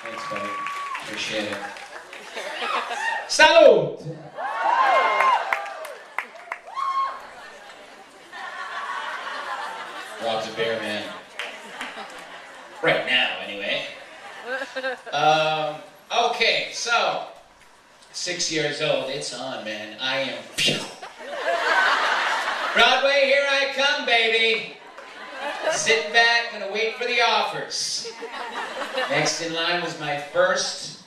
Thanks, buddy. Appreciate it. Salud! Rob's a bear man. Right now, anyway. Okay, so 6 years old. It's on, man. I am. Broadway, here I come, baby. Sitting back, gonna wait for the offers. Next in line was my first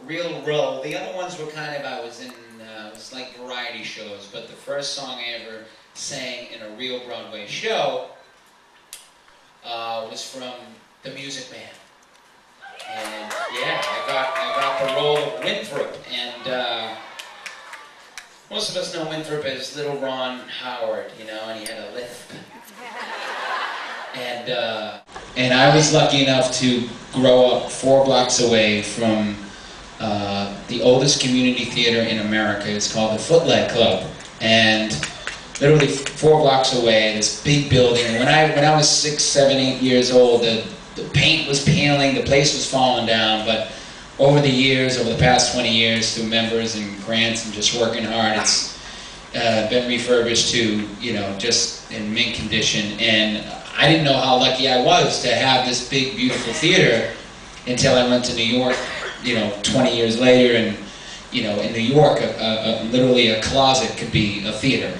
real role. The other ones were kind of, I was in, it was like variety shows, but the first song I ever sang in a real Broadway show was from The Music Man. And yeah, I got the role of Winthrop, and most of us know Winthrop as Little Ron Howard, you know, and he had a lisp. And I was lucky enough to grow up 4 blocks away from the oldest community theater in America. It's called the Footlight Club, and literally 4 blocks away, this big building. And when I was 6, 7, 8 years old, the paint was peeling, the place was falling down. But over the years, over the past 20 years, through members and grants and just working hard, it's been refurbished to, you know, just in mint condition. And I didn't know how lucky I was to have this big, beautiful theater until I went to New York, you know, 20 years later. And, you know, in New York, literally a closet could be a theater.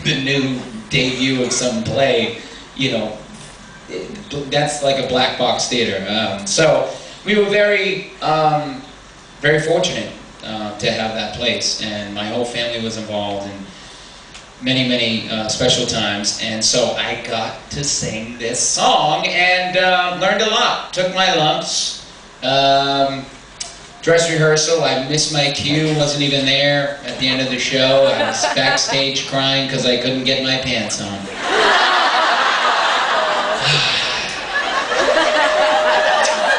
The new debut of some play, you know, that's like a black box theater. So we were very, very fortunate to have that place, and my whole family was involved in many, many special times. And so I got to sing this song and learned a lot. Took my lumps. Dress rehearsal, I missed my cue, wasn't even there at the end of the show. I was backstage crying because I couldn't get my pants on.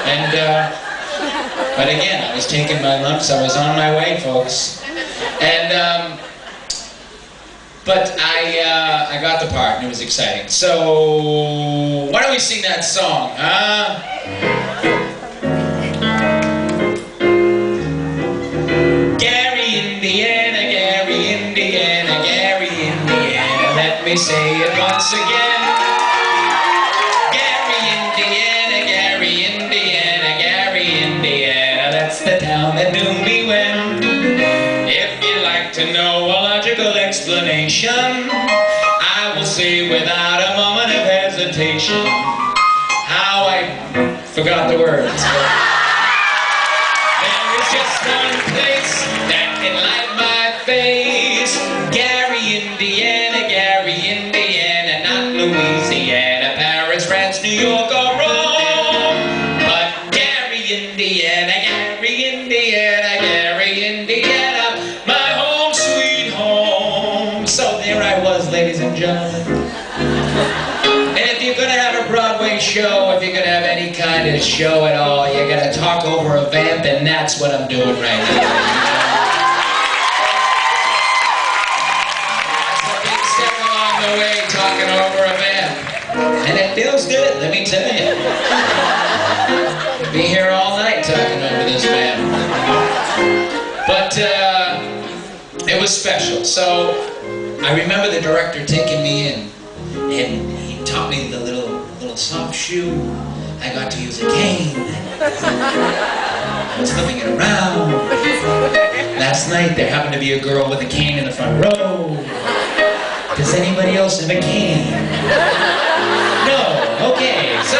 And, but again, I was taking my lumps, I was on my way, folks. And, but I got the part, and it was exciting. So, why don't we sing that song, huh? Let me say it once again. Gary, Indiana, Gary, Indiana, Gary, Indiana. That's the town that knew me when. If you'd like to know a logical explanation, I will say without a moment of hesitation how I forgot the words. There is just one place that can light my face. Gary, Indiana, Gary, Indiana, not Louisiana, Paris, France, New York, or Rome. But Gary, Indiana, Gary, Indiana, Gary, Indiana, my home, sweet home. So there I was, ladies and gentlemen. And if you're gonna have a Broadway show, if you're gonna have any kind of show at all, you're gonna talk over a vamp, and that's what I'm doing right now. Way talking over a vamp, and it feels good, let me tell you. Be here all night talking over this vamp. But it was special. So I remember the director taking me in, and he taught me the little soft shoe. I got to use a cane. I was flipping it around. Last night there happened to be a girl with a cane in the front row. Does anybody else have a cane? No? Okay, so...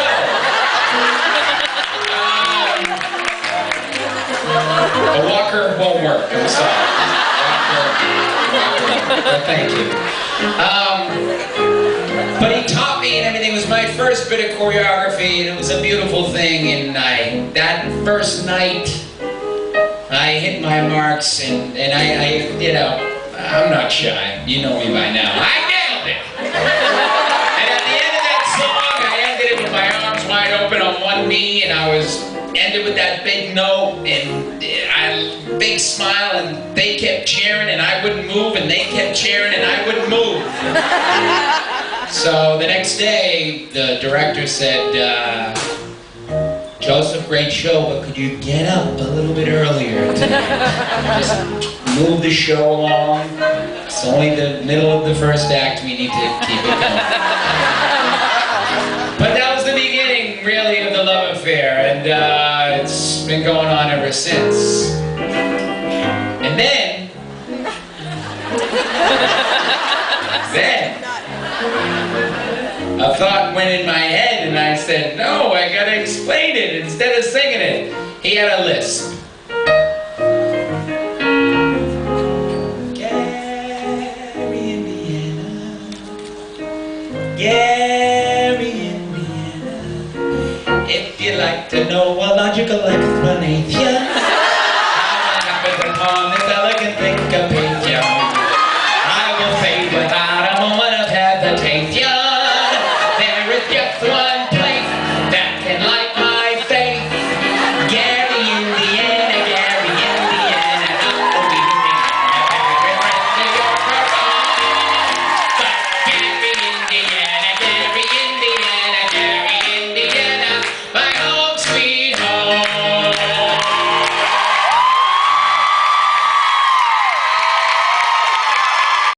a walker won't work, I'm sorry. Walker, but thank you. But he taught me and everything. It was my first bit of choreography, and it was a beautiful thing. And that first night, I hit my marks, and I you know, I'm not shy. You know me by now. I nailed it! And at the end of that song, I ended it with my arms wide open on one knee, and I ended with that big note, and big smile, and they kept cheering, and I wouldn't move, and they kept cheering, and I wouldn't move. So the next day, the director said, Joseph, great show, but could you get up a little bit earlier tonight? Just move the show along. It's only the middle of the first act. We need to keep it going. But that was the beginning, really, of the love affair, and it's been going on ever since. And then a thought went in my head, and I said, no, I gotta explain it instead of singing it. He had a lisp. Gary, Indiana. Gary, Indiana. If you like to know a logical explanation, how it happened upon this elegant syncopation, I will say without a moment of hesitation, there is just one